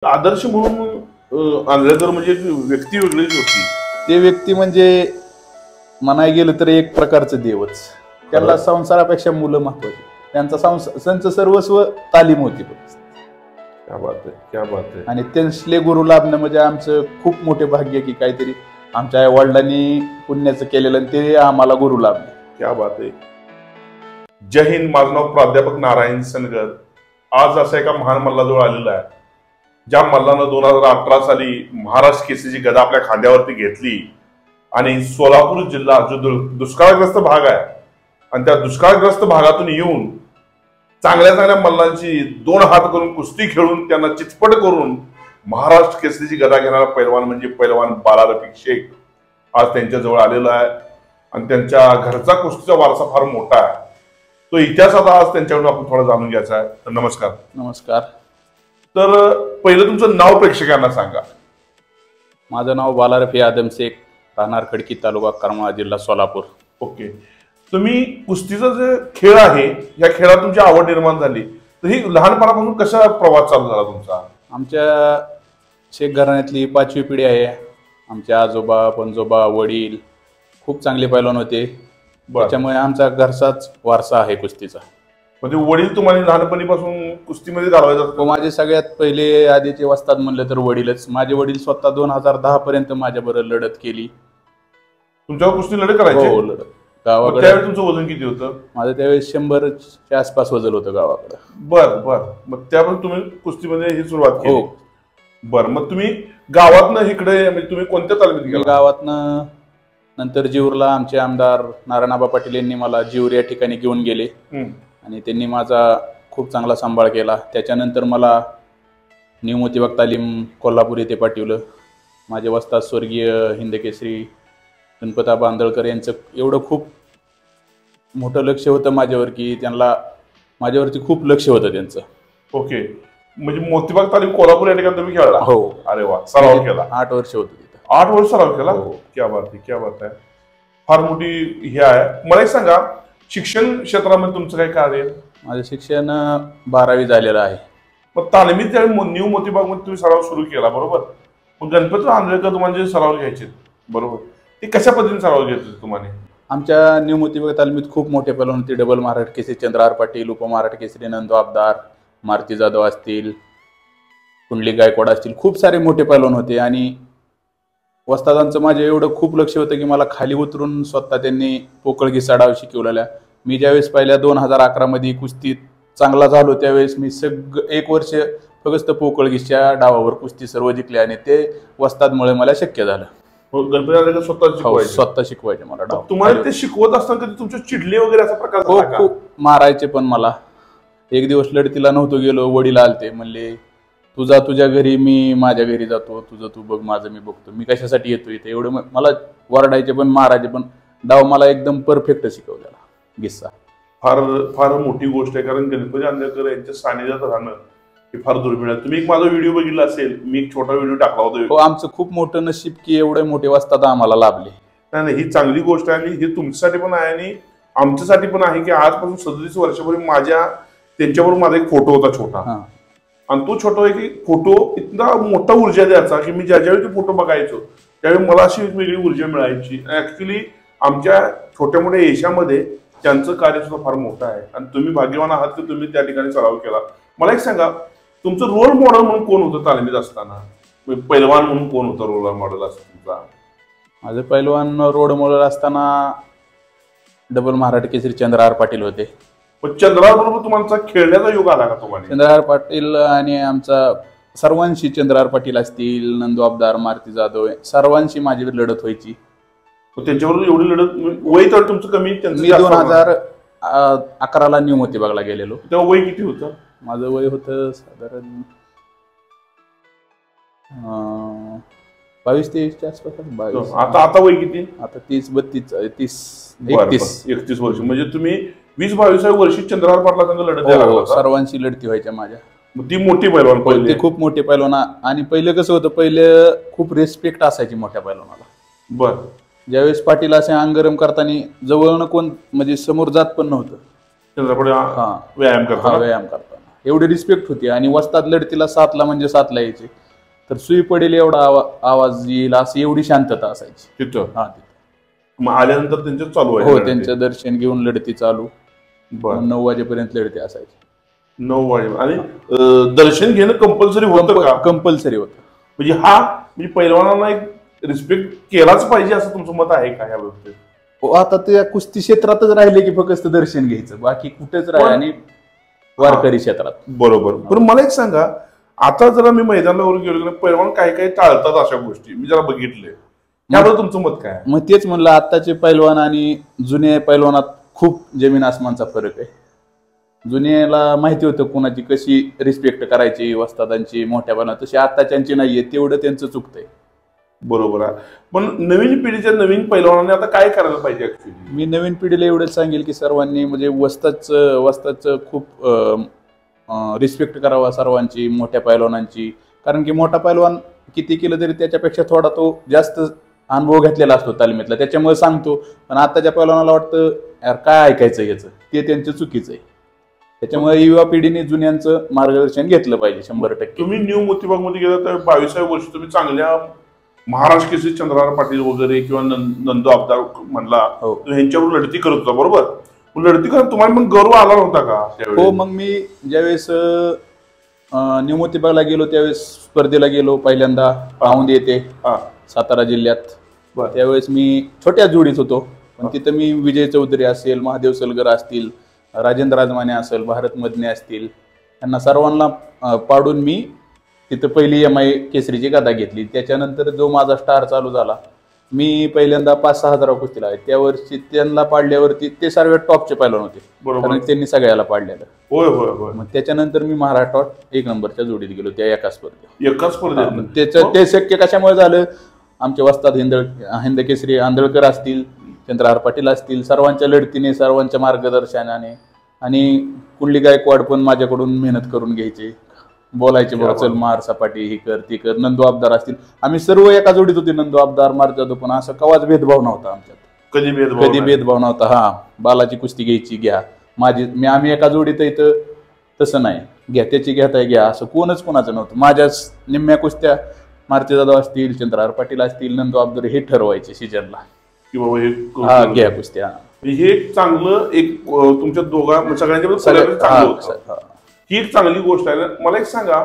आदर्श म्हणून आंधळेकर म्हणजे व्यक्ती वेगळीच होती. ते व्यक्ती म्हणजे म्हणाय गेलं तर एक प्रकारचं देवच. त्यांना संसारापेक्षा मुलं महत्वाची. त्यांचं सर्वस्व तालीम होती. क्या बात आहे, क्या बात आहे. आणि त्यांसले गुरु लाभणं म्हणजे आमचं खूप मोठे भाग्य की काहीतरी आमच्या आई वडिलांनी पुण्याचं केलेलं आणि ते आम्हाला गुरु लाभले. क्या बात आहे. जय हिंद. माझं नाव प्राध्यापक नारायण सनगर. आज असा एका महान मल्लाजवळ आलेला आहे ज्या मल्लानं 2018 साली महाराष्ट्र केसरीची गदा आपल्या खांद्यावरती घेतली आणि सोलापूर जिल्हा जो दुष्काळग्रस्त भाग आहे आणि त्या दुष्काळग्रस्त भागातून येऊन चांगल्या चांगल्या मल्लांची 2 हात करून कुस्ती खेळून त्यांना चितपट करून महाराष्ट्र केसरीची गदा घेणारा पैलवान म्हणजे पैलवान बाला रफिक शेख आज त्यांच्याजवळ आलेला आहे. आणि त्यांच्या घरचा कुस्तीचा वारसा फार मोठा आहे. तो इतिहास आता आज त्यांच्याकडून आपण थोडा जाणून घ्यायचा आहे. तर नमस्कार. नमस्कार. तर पहिलं तुमचं नाव प्रेक्षकांना सांगा. माझं नाव बाला रफिक आदम शेख, राहणार खडकी, तालुका करमाळा, जिल्हा सोलापूर. ओके. तुम्ही कुस्तीचा जे खेळ आहे या खेळात तुमची आवड निर्माण झाली तर ही लहानपणापासून कसा प्रवास चालू झाला तुमचा? आमच्या शेख घराण्यातली 5वी पिढी आहे. आमचे आजोबा, पणजोबा, वडील खूप चांगले पैलवान होते. त्याच्यामुळे आमचा घरचाच वारसा आहे कुस्तीचा. म्हणजे वडील तुम्हाला लहानपणीपासून कुस्तीमध्ये घालवायचं? माझे सगळ्यात पहिले आधीचे वस्ताद म्हणलं तर वडीलच. माझे वडील स्वतः 2010 पर्यंत माझ्याबरोबर लढत केली. तुमच्यावर कुस्ती लढत करायची? हो, लढत. गावाकडे. त्यावेळी तुमचं वजन किती होतं? माझं त्यावेळेस 100च्या आसपास वजन होतं गावाकडे. बर बर. मग त्यावेळी तुम्ही कुस्तीमध्ये ही सुरुवात केली? हो. बर. मग तुम्ही गावातनं इकडे म्हणजे तुम्ही कोणत्या तालमीत गेला? गावातनं नंतर जीवरला आमचे आमदार नारायणआबा पाटील यांनी मला जीवर या ठिकाणी घेऊन गेले आणि त्यांनी माझा खूप चांगला सांभाळ केला. त्याच्यानंतर मला न्यू मोतीबाग तालीम कोल्हापूर येथे पाठवलं. माझे वस्ताद स्वर्गीय हिंदकेसरी गणपताबा आंधळकर यांचं एवढं खूप मोठं लक्ष होतं माझ्यावर की त्यांना माझ्यावरती खूप लक्ष होतं त्यांचं. ओके. म्हणजे मोतीबाग तालीम कोल्हापूर या ठिकाणी तुम्ही खेळला? हो. अरे वा. सराव केला? 8 वर्ष होतं तिथं. 8 वर्ष सराव केला? क्या बात आहे, क्या बात आहे. फार मोठी हे आहे. मला एक सांगा, शिक्षण क्षेत्रामध्ये तुमचं काय कार्य? माझं शिक्षण 12वी झालेलं आहे. मग तालमीत न्यू मोतीबाग मध्ये तुम्ही सराव सुरू केला, बरोबर? मग गणपतराव आंधळेकर तुम्हाला जे सराव घ्यायचे, बरोबर, ते कशा पद्धतीने सराव घ्यायचे तुम्हाला? आमच्या न्यू मोतीबाग तालमीत खूप मोठे पैलवान होते. डबल महाराष्ट्र केसरी चंद्रहार पाटील, उपमहाराष्ट्र केसरी नंदू आबदार, मारुती जाधव असतील, कुंडली गायकवाड असतील, खूप सारे मोठे पैलवान होते. आणि वस्तादांचं माझ्या एवढं खूप लक्ष होतं की मला खाली उतरून स्वतः त्यांनी पोकळ घिसाडाव शिकवलेल्या. मी ज्यावेळेस पहिल्या 2011 मध्ये कुस्तीत चांगला झालो त्यावेळेस मी 1 वर्ष फक्त पोकळ घिसच्या डावावर कुस्ती सर्व जिंकले आणि ते वस्तादमुळे मला शक्य झालं. गणपती स्वतः शिकवायचे मला डाव. तुम्हाला ते शिकवत असताना कधी तुमचे चिडले वगैरे असा प्रकार? हो, खूप मारायचे. पण मला एक दिवस लढतीला नव्हतो गेलो. वडील आलते, म्हणले तू जा तुझ्या घरी, मी माझ्या घरी जातो, तुझं तू बघ, माझं मी बघतो, मी कशासाठी येतो इथे. एवढं मला वरडायचे पण मारायचे, पण डाव मला एकदम परफेक्ट शिकवलेला गिस्सा. फार फार मोठी गोष्ट आहे, कारण गणपती आंधळेकर यांच्या सानिध्यात राहणं हे फार दुर्मिळ आहे. तुम्ही एक माझा व्हिडिओ बघितला असेल, मी एक छोटा व्हिडिओ टाकला होता. हो, आमचं खूप मोठं नशीब की एवढे मोठे वस्ताद आम्हाला लाभले. नाही, ही चांगली गोष्ट आहे आणि हे तुमच्यासाठी पण आहे आणि आमच्यासाठी पण आहे की आजपासून 37 वर्षापूर्वी त्यांच्याबरोबर माझा एक फोटो होता छोटा, आणि तो छोटा आहे की फोटो इतका मोठा ऊर्जा द्यायचा की मी ज्यावेळी ते फोटो बघायचो त्यावेळी मला अशी वेगळी ऊर्जा मिळायची. ऍक्च्युली आमच्या छोट्या मोठ्या यशामध्ये त्यांचं कार्य सुद्धा फार मोठं आहे आणि तुम्ही भाग्यवान आहात की तुम्ही त्या ठिकाणी सराव केला. मला एक सांगा, तुमचं रोल मॉडेल म्हणून कोण होतं तालमीत असताना? पैलवान म्हणून कोण होतं रोल मॉडेल असं तुमचा? माझं पैलवान रोल मॉडेल असताना डबल महाराष्ट्र केसरी चंद्रहार पाटील होते. चंद्रहार बरोबर तुम्हाला खेळण्याचा योग आला का तुम्हाला? चंद्रहार पाटील आणि आमचा सर्वांशी, चंद्रहार पाटील असतील, नंदू आबदार, मारुती जाधव, सर्वांशी माझी लढत व्हायची. त्यांच्याबरोबर एवढी लढत? वय तर तुमचं कमी? मी 2011 न्यू मोतीबागला गेलेलो. तेव्हा वय किती होतं? माझं वय होतं साधारण 22-23 आसपास. आता वय किती? आता 30-32 31 वर्ष. म्हणजे तुम्ही 20-22 वर्षी चंद्रहार पाटला संघ लढत द्यायला? सर्वांची लढती व्हायच्या माझ्या. ती मोठी पैलवान पहिले? खूप मोठे पैलवान. आणि पहिले कसं होतं, पहिले खूप रिस्पेक्ट असायची मोठ्या पैलवानाला. बर. ज्यावेळेस पाटील असे अंगरम करताना जवळनं कोण म्हणजे समोर जात पण नव्हतं. चंद्रहार व्यायाम करताना एवढी रिस्पेक्ट होती आणि वस्ताद लढतीला 7ला म्हणजे 7ला यायचे, तर सुई पडेल एवढा आवाज येईल असं एवढी शांतता असायची तिथं. हा तिथं. मग आल्यानंतर त्यांचं चालू आहे हो, त्यांचं दर्शन घेऊन लढती चालू. 9 वाजेपर्यंत लढती असायची. 9 वाजे. आणि दर्शन घेणं कंपल्सरी होतं का? कंपल्सरी होतं. म्हणजे म्हणजे पैलवानांना एक रिस्पेक्ट केलाच पाहिजे असं तुमचं मत आहे का या बाबतीत? हो, आता त्या कुस्ती क्षेत्रातच राहिले की फक्त दर्शन घ्यायचं, बाकी कुठेच राहिले. आणि वारकरी क्षेत्रात बरोबर. पण मला एक सांगा, आता जरा मी मैदानावर गेलो की पैलवान काही काही टाळतात अशा गोष्टी, मी जरा बघितले, त्याबद्दल तुमचं मत काय? मग तेच म्हणलं, आत्ताचे पैलवान आणि जुन्या पैलवानात खूप जमीन आसमानचा फरक आहे. जुन्याला माहिती होतं कोणाची कशी रिस्पेक्ट करायची, वस्तादांची, मोठ्या पाना, तशी आत्ताच्यांची नाहीये, तेवढं त्यांचं चुकतंय. बरोबर आहे. पण नवीन पिढीच्या नवीन पैलवानांनी आता काय करायला पाहिजे ऍक्च्युअली? मी नवीन पिढीला एवढंच सांगेल की सर्वांनी म्हणजे वस्तादचं खूप रिस्पेक्ट करावा सर्वांची, मोठ्या पैलवानांची. कारण की मोठा पैलवान किती केलं तरी त्याच्यापेक्षा थोडा तो जास्त अनुभव घेतलेला असतो तालमीतला, त्याच्यामुळे सांगतो. पण आताच्या पैलवानाला वाटतं यार काय ऐकायचं याचं, ते त्यांचं चुकीचं आहे. त्याच्यामुळे युवा पिढीने जुन्यांचं मार्गदर्शन घेतलं पाहिजे 100%. तुम्ही न्यू मोतीबाग मध्ये गेला तर 22व्या वर्षी तुम्ही चांगल्या महाराष्ट्र केसरी चंद्रहार पाटील वगैरे किंवा नंदू आबदार म्हणला, ह्यांच्यावर लढती करत होता, बरोबर? लढती करत तुम्हाला मग गर्व आला नव्हता का? हो, मग मी ज्यावेळेस न्यू मोतीबागला गेलो त्यावेळेस स्पर्धेला गेलो पहिल्यांदा, पाहुंदी येते सातारा जिल्ह्यात. त्यावेळेस मी छोट्या जोडीत होतो, पण तिथं मी विजय चौधरी असेल, महादेव सलगर असतील, राजेंद्र राजमाने असेल, भारत मदने असतील, यांना सर्वांना पाडून मी तिथं पहिली MI केसरीची गदा घेतली. त्याच्यानंतर जो माझा स्टार चालू झाला, मी पहिल्यांदा 5-6 हजार कुस्तीला आहे. त्या वर्षी त्यांना पाडल्यावरती ते सर्वात टॉपचे पैलवान होते, कारण त्यांनी सगळ्याला पाडलेलं. होय होय होय. मग त्याच्यानंतर मी महाराष्ट्रात 1 नंबरच्या जोडीत गेलो त्या एका स्पर्धेत. त्याचं ते शक्य कशामुळे झालं, आमचे वस्ताद हिंद केसरी आंधळकर असतील, चंद्रहार पाटील असतील, सर्वांच्या लढतीने, सर्वांच्या मार्गदर्शनाने. आणि कुंडली गायकवाड पण माझ्याकडून मेहनत करून घ्यायचे, बोलायचे बघा चल मार सपाटी, ही कर ती कर. नंदू आबदार असतील, आम्ही सर्व एका जोडीत होते, नंदू आबदार, मार जाधव. पण असं कवाच भेदभाव नव्हता आमच्यात, कधी भेदभाव नव्हता. हा, बालाची कुस्ती घ्यायची घ्या, आम्ही एका जोडीत इथं तसं नाही, घ्या त्याची घेताय घ्या, असं कोणच कोणाचं नव्हतं. माझ्याच निम्म्या कुस्त्या मारुती जाधव असतील, चंद्रहार पाटील असतील, नंदू आबदार हे ठरवायचे सीजनला की बाबा हे घ्या कुस्त्या. हे चांगलं एक तुमच्या सगळ्यांच्या ही एक चांगली गोष्ट आहे. मला एक सांगा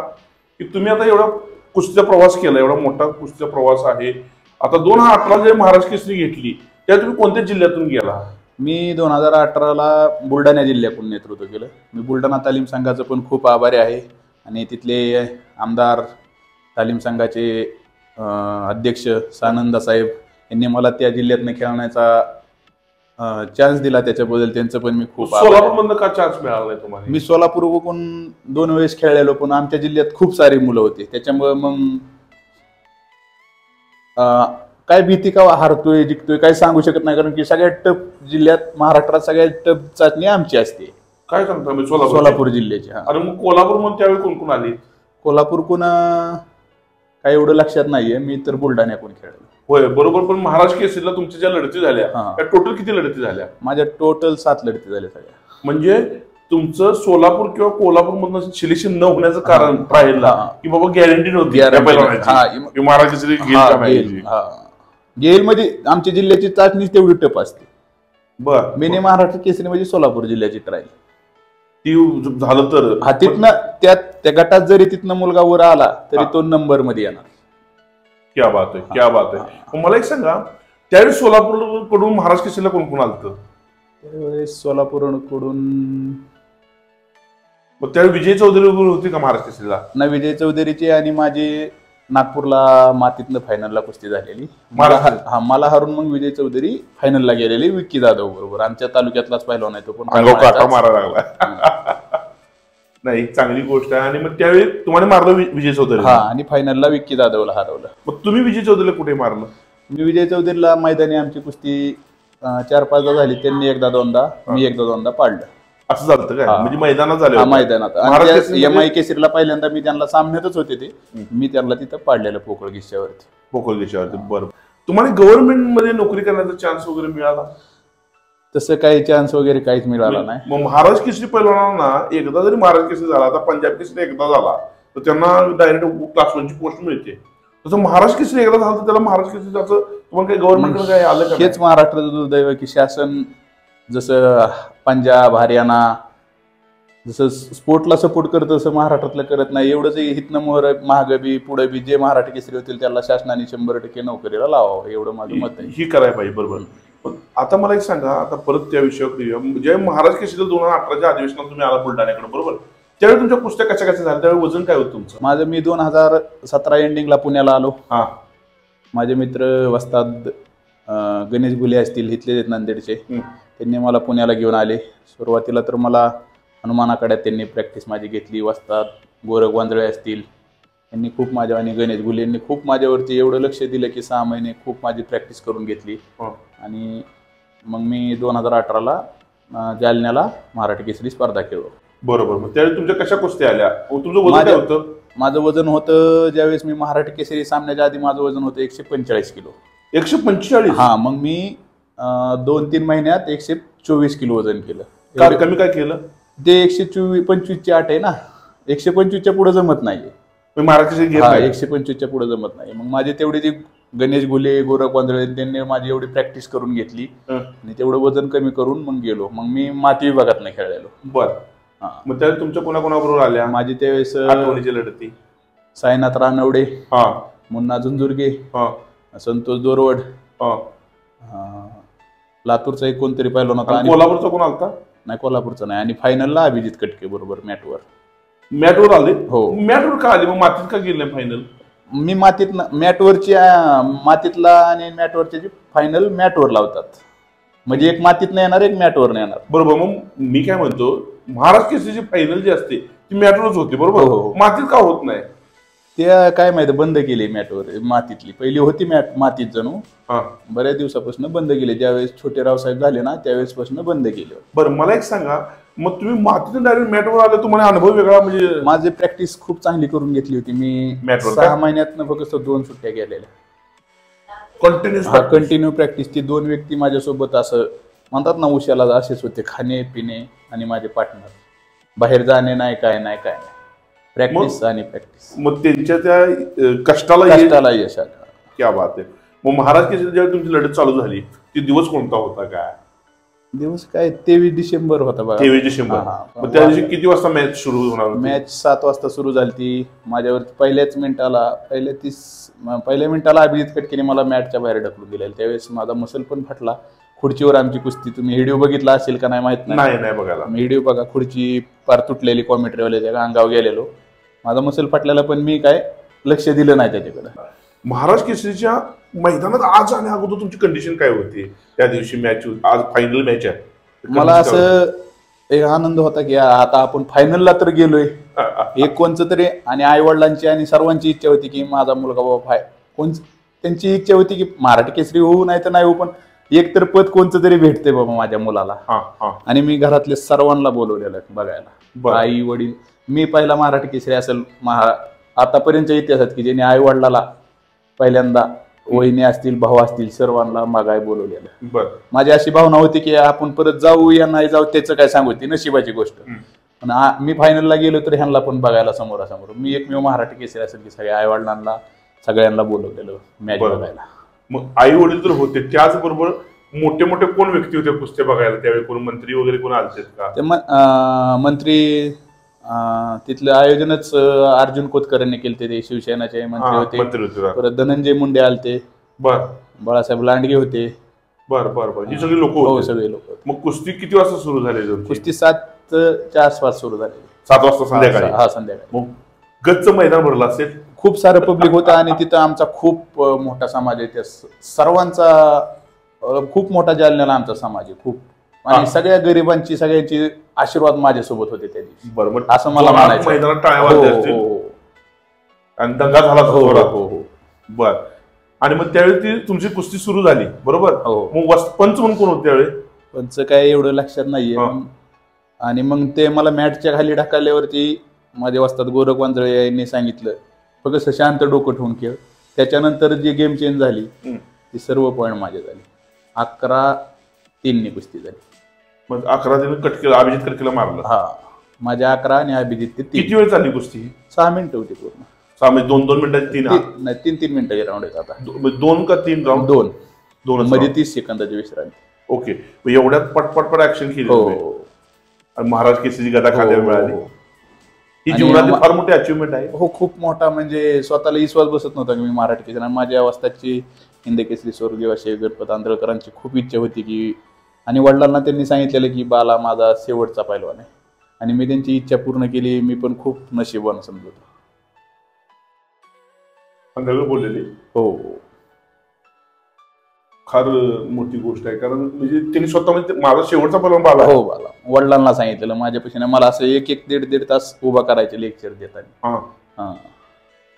की तुम्ही आता एवढा कुस्तीचा प्रवास केला, एवढा मोठा कुस्तीचा प्रवास आहे, आता 2018 जे महाराष्ट्र केसरी घेतली त्या तुम्ही कोणत्या जिल्ह्यातून गेला? मी 2018ला बुलढाणा जिल्ह्यातून नेतृत्व केलं. मी बुलढाणा तालीम संघाचं पण खूप आभारी आहे. आणि तिथले आमदार, तालीम संघाचे अध्यक्ष सानंदा साहेब यांनी मला त्या जिल्ह्यातनं खेळण्याचा चान्स दिला, त्याच्याबद्दल त्यांचं पण मी खूप आभारी आहे. सोलापूरमधनं का चान्स मिळाला नाही तुम्हाला? मी सोलापूरहून 2 वेळेस खेळलेलो, पण आमच्या जिल्ह्यात खूप सारी मुलं होती, त्याच्यामुळे मग काय भीती का हारतोय जिंकतोय काय सांगू शकत नाही. कारण की सगळ्यात टफ जिल्ह्यात, महाराष्ट्रात सगळ्यात टफ चाचणी आमची असते. काय सांगता मी? सोलापूर जिल्ह्याची. अरे मग कोल्हापूरमध्ये त्यावेळी कोण कोण आली? कोल्हापूरकून काय एवढं लक्षात नाहीये, मी तर बुलढाण्याकडून खेळलो. होय बरोबर. पण महाराष्ट्र केसरीला तुमच्या ज्या लढती झाल्या त्या टोटल किती लढती झाल्या? माझ्या टोटल 7 लढती झाल्या सगळ्या. म्हणजे तुमचं सोलापूर किंवा कोल्हापूर मधून सिलेक्शन न होण्याचं कारण राहिला की बाबा गॅरंटी नव्हती महाराष्ट्र केसरी गेल मध्ये आमच्या जिल्ह्याची चाचणी तेवढी टप असते. बर. मिनी महाराष्ट्र केसरी म्हणजे सोलापूर जिल्ह्याची ट्रायल ती झालं तर तिथनं त्या गटात जरी तिथनं मुलगा वर आला तरी तो नंबर मध्ये येणार. क्या बात आहे, क्या बात आहे. मला एक सांगा, त्यावेळी सोलापूर कडून महाराष्ट्र केसरीला कोण कोण आलं? त्यावेळेस सोलापूरकडून त्यावेळी विजय चौधरी होती का महाराष्ट्र केसरीला? ना, विजय चौधरीची आणि माझी नागपूरला मातीतनं फायनलला कुस्ती झालेली. मला हरून मग विजय चौधरी फायनलला गेलेली विक्की जाधव बरोबर. आमच्या तालुक्यातलाच पहिला नाही तो, पण मारा लागला. नाही, चांगली गोष्ट आहे. आणि मग त्यावेळी तुम्हाला मारलं विजय चौधरी? आणि फायनलला विक्की जाधवला हरवलं. मग तुम्ही विजय चौधरीला कुठे मारलं? मी विजय चौधरीला मैदानी आमची कुस्ती 4-5दा झाली, त्यांनी 1दा-2दा, मी 1दा-2दा पाडलं. असं झालं काय? म्हणजे मैदानात झालं? मैदानात. MI केसरीला पहिल्यांदा मी त्यांना सामन्यातच होते ते, मी त्यांना तिथं पाडलेलं पोकळगिच्यावरती. बरोबर. तुम्हाला गव्हर्नमेंट मध्ये नोकरी करण्याचा चान्स वगैरे मिळाला? तसं काही चान्स वगैरे काहीच मिळाला नाही. मग महाराष्ट्र केसरी पैलवानांना एकदा जरी महाराष्ट्र केसरी झाला, आता पंजाब केसरी एकदा झाला तर त्यांना डायरेक्ट क्लास 1 ची पोस्ट मिळते. तसं महाराष्ट्र केसरी एकदा झालं तर त्याला महाराष्ट्र केसरी त्याचं तुम्हाला काही गव्हर्नमेंटकडे काय आलं का? हेच महाराष्ट्राचं दुर्दैव की शासन जसं पंजाब हरियाणा जसं स्पोर्टला सपोर्ट करतं तसं महाराष्ट्रातलं करत नाही. एवढंच हितनं मोहर मागं बी पुढे बी जे महाराष्ट्र केसरी होतील त्याला शासनाने 100% नोकरीला लावावं एवढं माझं मत आहे. ही करायला पाहिजे. बरोबर. पण आता मला एक सांगा, आता परत त्या विषयावर जे महाराष्ट्र केसरी 2018च्या अधिवेशनात तुम्ही आला बुलढाण्याकडे, बरोबर, त्यावेळी तुमच्या कुस्त्या कशा कशा झाल्या, त्यावेळी वजन काय होतं तुमचं? माझं मी 2017 एंडिंगला पुण्याला आलो. हा, माझे मित्र वस्ताद गणेश गुले असतील इथले नांदेडचे, त्यांनी मला पुण्याला घेऊन आले. सुरुवातीला तर मला हनुमानाकडे त्यांनी प्रॅक्टिस माझी घेतली. वस्ताद गोरख वांजळे असतील यांनी खूप माझ्या आणि गणेश गुले यांनी खूप माझ्यावरती एवढं लक्ष दिलं की 6 महिने खूप माझी प्रॅक्टिस करून घेतली. आणि मग मी 2018ला जालन्याला महाराष्ट्र केसरी स्पर्धा खेळलो. बरोबर. मग त्यावेळी तुमच्या कशा कुस्त्या आल्या? तुमचं वजन काय होतं? माझं वजन होतं ज्यावेळेस मी महाराष्ट्र केसरी सामन्याच्या आधी माझं वजन होतं 145 किलो. 145? हा. मग मी 2-3 महिन्यात 124 किलो वजन केलं. कमी काय केलं? ते 125ची आट आहे ना, 125च्या पुढे जमत नाहीये. महाराष्ट्र 125च्या पुढे जमत नाही. मग माझे तेवढे जे गणेश गुले गोरख वांजळे त्यांनी माझी एवढी प्रॅक्टिस करून घेतली आणि तेवढं वजन कमी करून मग गेलो. मग मी माती विभागात नाही खेळलेलो. बर. मग त्यावेळी तुमच्या कोणाकोणाबरोबर आल्या माझी त्यावेळेस? आठवणीची लढती साईनाथ रानवडे, मुन्ना झुंझुर्गे, संतोष दोरवड, लातूरचा एक कोणतरी पहिलवान होता. कोल्हापूरचा कोण आलता? नाही, कोल्हापूरचा नाही. आणि फायनलला अभिजित कटके बरोबर मॅटवर आले. हो. मॅटवर का आले? मग मातीत का गेले फायनल? मी मॅटवरची मातीतला आणि मॅटवरची फायनल मॅटवर लावतात. म्हणजे एक मातीत नाही येणार, एक मॅटवर नाही येणार. बरोबर. मग मी काय म्हणतो, महाराष्ट्र केसरीची फायनल जी असते ती मॅटवरच होती, बरोबर. मातीत का होत नाही? ते काय माहिती, बंद केली मॅटवर. मातीतली पहिली होती मातीत जणू, बऱ्याच दिवसापासून बंद केली. ज्यावेळेस छोटे रावसाहेब झाले ना त्यावेळेस पासून बंद केले. बरं, मला एक सांगा, मग तुम्ही मातीतून डायरेक्ट मॅटवर आले, तुम्हाला अनुभव वेगळा? म्हणजे माझी प्रॅक्टिस खूप चांगली करून घेतली होती मी. 6 महिन्यातनं फक्त 2 सुट्ट्या गेलेल्या. Continue practice. ती 2 व्यक्ती माझ्यासोबत असं म्हणतात ना उशाला असेच होते, खाणे पिणे आणि माझे पार्टनर. बाहेर जाणे नाही, काय नाही, काय नाही, प्रॅक्टिस आणि प्रॅक्टिस. मग त्यांच्या त्या कष्टाला यश आलं. क्या बात आहे. मग महाराष्ट्र केसरी जेव्हा तुमची लढत चालू झाली ती दिवस कोणता होता? काय दिवस? काय 23 डिसेंबर होता बघा. 23 डिसेंबर. मग त्या दिवशी किती वाजता मॅच सुरू होणार? मॅच 7 वाजता सुरू झाली ती. माझ्यावरती पहिल्या मिनिटाला अभिजित कटकेने मला मॅचच्या बाहेर ढकलून दिलेलं. त्यावेळेस माझा मसल पण फाटला. खुर्चीवर आमची कुस्ती, तुम्ही व्हिडिओ बघितला असेल का नाही माहित नाही बघायला. व्हिडिओ बघा. खुर्ची पार तुटलेली, कॉमेंट्रीवाल्याच्या अंगावर गेलेलो. माझा मसल फाटलेला पण मी काय लक्ष दिलं नाही त्याच्याकडे. महाराष्ट्र केसरीच्या मैदानात आज आणि अगोदर तुमची कंडिशन काय होती त्या दिवशी? मॅच आज फायनल मॅच आहे. मला असं एक आनंद होता की आता आपण फायनलला तर गेलोय. एक कोणचं तरी, आणि आई वडिलांची आणि सर्वांची इच्छा होती की माझा मुलगा बाबा त्यांची इच्छा होती की महाराष्ट्र केसरी होऊ नाही तर नाही होऊ, पण एक तर पद कोणतं तरी भेटते बाबा माझ्या मुलाला. आणि मी घरातले सर्वांना बोलवलेलं बघायला. आई वडील, मी पहिला महाराष्ट्र केसरी असेल आतापर्यंतच्या इतिहासात की ज्यांनी आई वडिलाला पहिल्यांदा, वहिनी असतील, भाऊ असतील, सर्वांना मागाय बोलवलेलं. माझी अशी भावना होती की आपण परत जाऊ या नाही जाऊ त्याचं काय सांगू, ती नशिबाची गोष्ट. पण मी फायनलला गेलो तर ह्यांना पण बघायला समोरासमोर. मी एकमेव महाराष्ट्र केसरी असेल की सगळ्या आई वडिलांना सगळ्यांना बोलवलेलं मॅच बघायला. मग आई वडील तर होते, त्याचबरोबर मोठे मोठे कोण व्यक्ती होते कुस्त्या बघायला त्यावेळी? कोण मंत्री वगैरे कोण आलते का? मंत्री तिथलं आयोजनच अर्जुन खोतकरांनी केले. ते शिवसेनाचे मंत्री होते. परत धनंजय मुंडे आलते. बाळासाहेब लांडगे होते. ही सगळी लोक होते? सगळे लोक. मग कुस्ती किती वाजता सुरू झाली? कुस्ती 7च्या आसपास सुरू झाली. 7 वाजता संध्याकाळी? हा, संध्याकाळी. मग गच्च मैदान भरलं असेल? खूप सारं पब्लिक होतं आणि तिथं आमचा खूप मोठा समाज आहे. त्या सर्वांचा खूप मोठा जालन्याला आमचा समाज आहे खूप. आणि सगळ्या गरिबांची, सगळ्यांची आशीर्वाद माझ्यासोबत होते त्या दिवशी. बरोबर. असं मला म्हणायचं. मैदानात टाळ्या वाजल्या असतील आणि दंगा झाला. बर. आणि मग त्यावेळी ती तुमची कुस्ती सुरू झाली, बरोबर. मग पंच म्हणून कोण होते त्यावेळी? पंच काय एवढं लक्षात नाहीये. आणि मग ते मला मॅटच्या खाली ढकलल्यावरती माझे वस्ताद गोरख वांजळे यांनी सांगितलं फक्त शांत डोकं ठेवून खेळ. त्याच्यानंतर जी गेम चेंज झाली ती सर्व पॉईंट माझे झाले. 3 कुस्ती झाली. मग 11 दिवस कटकेला अभिजित कटकेला मारलं. हा, माझ्या 11 आणि अभिजित ते 3. किती वेळ चालली कुस्ती? 6 मिनिटं होती पूर्ण. 6 म्हणजे 2-2 मिनिटाची 3 नाही 3 मिनिटाचे राऊंड आहेत आता. 2 का 3 राऊंड? 2 मध्ये 30 सेकंदाची विश्रांती. ओके, एवढ्यात पटपट ऍक्शन केली. आणि महाराज केसरीची गदा खांद्यावर मिळाली. ही जीवनातील फार मोठी अचिव्हमेंट आहे. हो, खूप मोठा. म्हणजे स्वतःला विश्वास बसत नव्हता की मी मराठी केसरी. आणि माझ्या अवस्थाची हिंद केसरी स्वर्गीय असे गणपत आंधळकरांची खूप इच्छा होती की, आणि वडिलांना त्यांनी सांगितलेलं की बाला माझा शेवटचा पैलवान आहे. आणि मी त्यांची इच्छा पूर्ण केली. मी पण खूप नशीबवान समजतो. बोललेली हो, फार मोठी गोष्ट आहे. कारण म्हणजे त्यांनी स्वतः म्हणजे माझा शेवटचा पैलवान बाला. हो, बाला. वडिलांना सांगितलेलं माझ्यापाशी मला असं 1-1, 1.5 तास उभा करायचे लेक्चर देताना.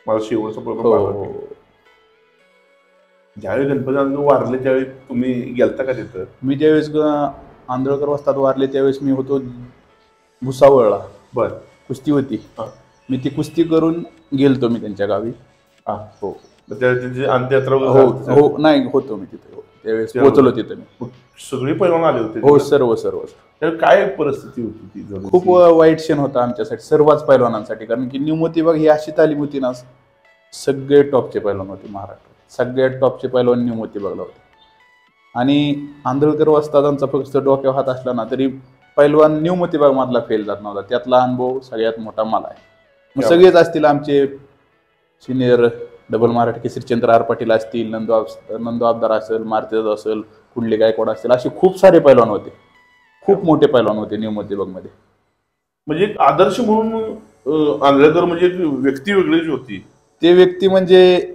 माझा शेवटचा पैलवान बाला. ज्यावेळी गणपती वारले त्यावेळी तुम्ही गेलता का तिथं? मी ज्यावेळेस आंधळकर वस्ताद वारले त्यावेळेस मी होतो भुसावळला. बर, कुस्ती होती. मी ती कुस्ती करून गेलतो मी त्यांच्या गावी. हो, अंत्ययात्रा? हो, नाही होतो मी तिथे. त्यावेळेस पोहोचलो तिथे मी. सगळे पैलवान आले होते? हो, सर्व. काय परिस्थिती होती ती? खूप वाईट क्षण होता आमच्यासाठी, सर्वच पैलवानांसाठी. कारण की न्यू मोतीबाग ही अशी तालीम होती ना, सगळे टॉपचे पैलवान होते महाराष्ट्रात. सगळ्यात टॉपचे पैलवान न्यू मोतीबागला होते. आणि आंधळकर वस्तादांचा फक्त डोक्यावर हात असला ना तरी पैलवान न्यू मोतीबाग मधला फेल जात नव्हता. त्यातला अनुभव सगळ्यात मोठा मला आहे. मग सगळेच असतील आमचे सिनियर डबल मराठी केसरी चंद्र आर पाटील असतील, नंदू आबदार असेल, मारुती असेल, कुंडली गायकवाड असतील, असे खूप सारे पैलवान होते. खूप मोठे पैलवान होते न्यू मोतीबाग मध्ये. म्हणजे एक आदर्श म्हणून आंधळकर म्हणजे एक व्यक्ती वेगळीच होती. ते व्यक्ती म्हणजे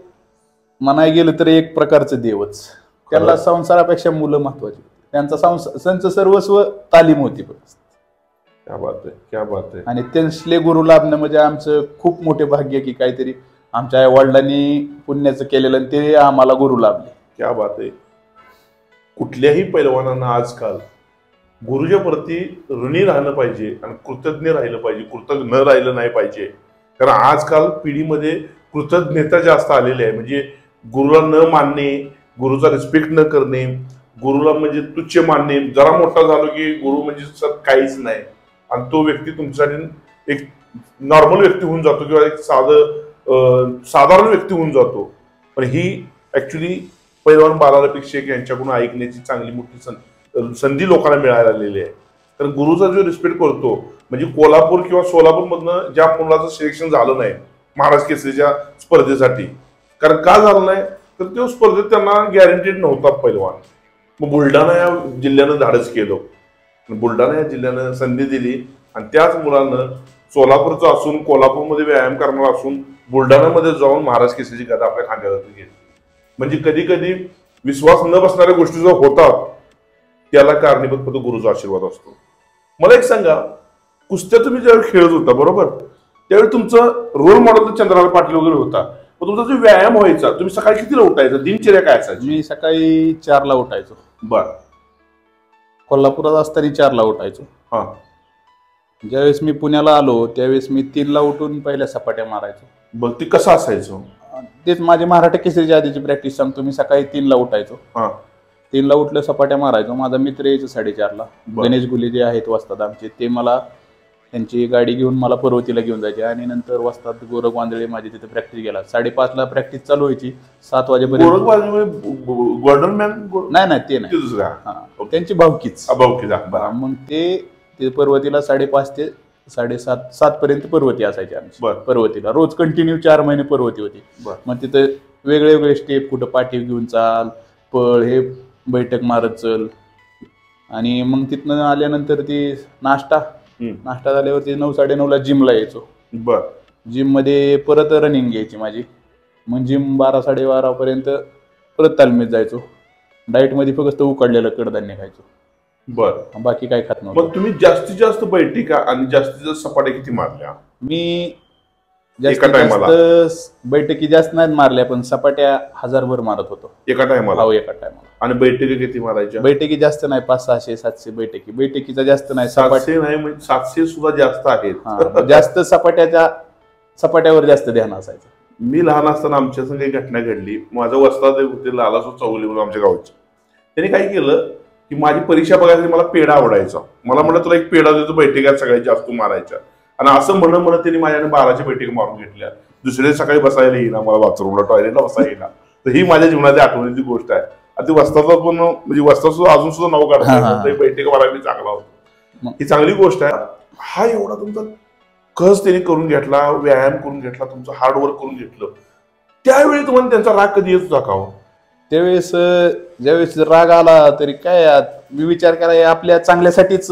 म्हणाय गेलं तर एक प्रकारचं देवच. त्यांना संसारापेक्षा मुलं महत्वाची. त्यांचं सर्वस्व तालीम होती. क्या बात आहे. आणि त्यांचे गुरु लाभणं म्हणजे आमचं खूप मोठे भाग्य की काहीतरी आमच्या आई वडिलांनी पुण्याचं केलेलं आणि ते आम्हाला गुरु लाभले. क्या बात आहे. कुठल्याही पैलवानांना आजकाल गुरुच्या प्रती ऋणी राहिलं पाहिजे आणि कृतज्ञ राहिलं पाहिजे. कृतज्ञ न राहिलं नाही पाहिजे. कारण आजकाल पिढीमध्ये कृतज्ञता जास्त आलेली आहे. म्हणजे गुरुला न मानणे, गुरुचा रिस्पेक्ट न करणे, गुरुला म्हणजे तुच्छ मानणे. जरा मोठा झालो की गुरु म्हणजे सर काहीच नाही. आणि तो व्यक्ती तुमच्यासाठी एक नॉर्मल व्यक्ती होऊन जातो किंवा एक साधारण व्यक्ती होऊन जातो. पण ही ऍक्च्युली पैलवान बालापेक्षा यांच्याकडून ऐकण्याची चांगली मोठी संधी लोकांना मिळायला आलेली आहे. तर गुरुचा जो रिस्पेक्ट करतो, म्हणजे कोल्हापूर किंवा सोलापूरमधनं ज्या मुलाचं सिलेक्शन झालं नाही महाराज केसरीच्या स्पर्धेसाठी, कारण का झालं नाही तर तो स्पर्धेत त्यांना गॅरंटीड नव्हता पैलवान. मग बुलढाणा या जिल्ह्यानं धाडस केलं. बुलढाणा या जिल्ह्यानं संधी दिली आणि त्याच मुलानं सोलापूरचं असून कोल्हापूरमध्ये व्यायाम करणार असून बुलढाण्यामध्ये जाऊन महाराज केसरीची गदा आपल्या खांद्यावरती घेतली. म्हणजे कधी कधी विश्वास न बसणाऱ्या गोष्टी जो होतात त्याला कारणीभूत फक्त गुरुचा आशीर्वाद असतो. मला एक सांगा, कुस्त्या तुम्ही ज्यावेळी खेळत होता बरोबर, त्यावेळी तुमचं रोल मॉडेल तर चंद्रहार पाटील वगैरे होता. तुमचा जो व्यायाम व्हायचा, तुम्ही सकाळी कितीला उठायचं? दिनचर्या काय असायची? मी सकाळी 4ला उठायचो. बर. कोल्हापुरात असताना 4ला उठायचो. ज्यावेळेस मी पुण्याला आलो त्यावेळेस मी 3ला उठून पहिल्या सपाट्या मारायचो. बघ, ती कसं असायचं? तेच माझी मराठी केसरीच्या आधीची प्रॅक्टिस सांगतो. मी सकाळी 3ला उठायचो. 3ला उठलं सपाट्या मारायचो. माझा मित्र यायचो 4:30ला. गणेश गुले जे आहेत वस्ताद आमचे, ते मला त्यांची गाडी घेऊन मला पर्वतीला घेऊन जायचे. आणि नंतर वस्ताद गोरख वांदळे माझी तिथे प्रॅक्टिस गेला. 5:30ला प्रॅक्टिस चालू व्हायची. 7 वाजेपर्यंत. Gordon man? नाही ते नाही, त्यांची भावकीच. मग ते पर्वतीला 5:30 ते 7:30 पर्यंत पर्वती असायची आमची. पर्वतीला रोज कंटिन्यू 4 महिने पर्वती होती. मग तिथे वेगळे वेगळे स्टेप, कुठं पाठीव घेऊन चाल, पळ, हे बैठक मारत चल. आणि मग तिथनं आल्यानंतर ती नाश्ता झाल्यावरती 9, 9:30ला जिमला यायचो. जिम मध्ये परत रनिंग घ्यायची माझी. मग जिम 12, 12:30 पर्यंत परत तालमीत जायचो. डाएट मध्ये फक्त उकडलेलं कडधान्य खायचो. बाकी काय खात नव्हतं. मग तुम्ही जास्तीत जास्त बैठका आणि जास्तीत जास्त सपाट्या किती मारल्या? मी जास्त बैठकी जास्त नाही मारल्या, पण सपाट्या 1000 वर मारत होतो एका टायमाला. एका टायमाला. आणि बैठकी किती मारायच्या? बैठकी जास्त नाही, 500, 600, 700 बैठकी. बैठकीचा जास्त नाही. 700 नाही, म्हणजे 700 सुद्धा जास्त आहेत. जास्त सपाट्यावर जास्त ध्यान असायचं. मी लहान असताना आमच्या संग एक घटना घडली. माझा वस्ताद होते लालासो चौगुले म्हणून आमच्या गावचे. त्यांनी काय केलं की माझी परीक्षा बघायची मला पेढा आवडायचा. मला म्हणलं तुला एक पेढा देतो, बैठका सगळ्यात जास्त मारायच्या. आणि असं म्हणत त्याने माझ्याने 12च्या बैठका मारून घेतल्या. दुसऱ्या सकाळी बसायला येईना, मला बाथरूमला टॉयलेटला बसायला येईना. तर ही माझ्या जीवनाची आठवणीची गोष्ट आहे. आणि ती वस्ताचा पण म्हणजे वस्ता सुद्धा अजून सुद्धा नाव काढतो, बैठक मारायला चांगला होतो. ही चांगली गोष्ट आहे. हा एवढा तुमचा कस त्यांनी करून घेतला, व्यायाम करून घेतला, तुमचं हार्डवर्क करून घेतलं. त्यावेळी तुम्हाला त्यांचा राग कधी येत होता का हो? त्यावेळेस ज्यावेळेस राग आला तरी काय मी विचार करायला आपल्या चांगल्यासाठीच.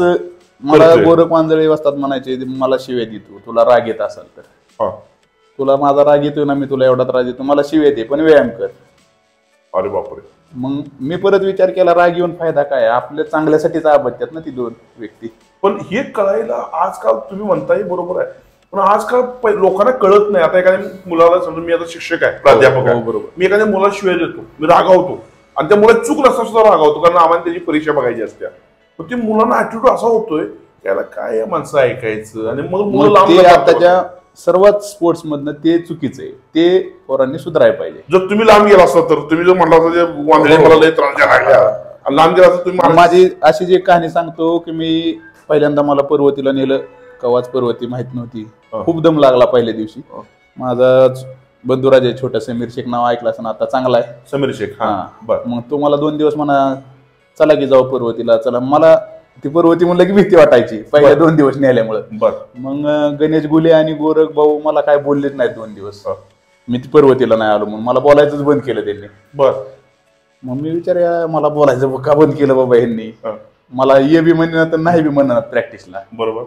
मला गोरख मांजळे वस्तात म्हणायचे मला शिव्या देतो, तुला राग येत असेल तर. तुला माझा राग येतो ना, मी तुला एवढा त्रास देतो, मला शिव्या दे पण व्यायाम कर. अरे बापरे. मग मी परत विचार केला राग येऊन फायदा काय, आपल्या चांगल्यासाठीच आबत्यात ना ती दोन व्यक्ती. पण हे कळायला आजकाल तुम्ही म्हणताय बरोबर आहे, पण आजकाल लोकांना कळत नाही. आता एखाद्या मुलाला समजा, मी आता शिक्षक आहे, प्राध्यापक आहे, बरोबर, मी एखाद्या मुलाला शिवाय देतो, मी रागावतो आणि त्या मुलाची चूक नसता सुद्धा रागावतो, कारण आम्हाला त्याची परीक्षा बघायची असते. पण ते मुलांना ऍटिट्यूड असा होतोय त्याला काय माणसं ऐकायचं, आणि मग मुलं आताच्या सर्वात स्पोर्ट्स मधनं ते चुकीचं आहे, ते पोरांनी सुधारायला पाहिजे. जर तुम्ही लांब गेला असता तर तुम्ही जर म्हटलं असतं मला लय त्रास द्यायला लांब गेला असता तुम्ही. माझी अशी जी कहाणी सांगतो की मी पहिल्यांदा मला पर्वतीला नेलं, कवाच पर्वती माहित नव्हती, खूप दम लागला पहिल्या दिवशी. माझा बंधुराज आहे छोटा, समीर शेख नाव ऐकलं असं, आता चांगला आहे समीर शेख. मग तो मला 2 दिवस म्हणा चला की जाऊ पर्वतीला, चला. मला ती पर्वती म्हणलं की भीती वाटायची पहिल्या 2 दिवस नेल्यामुळे. मग गणेश गुले आणि गोरख भाऊ मला काय बोललेच नाहीत 2 दिवस. मी ती पर्वतीला नाही आलो म्हणून मला बोलायचंच बंद केलं त्यांनी. मग मी विचार मला बोलायचं का बंद केलं बाबा यांनी. मला ये बी म्हणणार तर नाही बी म्हणणार प्रॅक्टिसला. बरोबर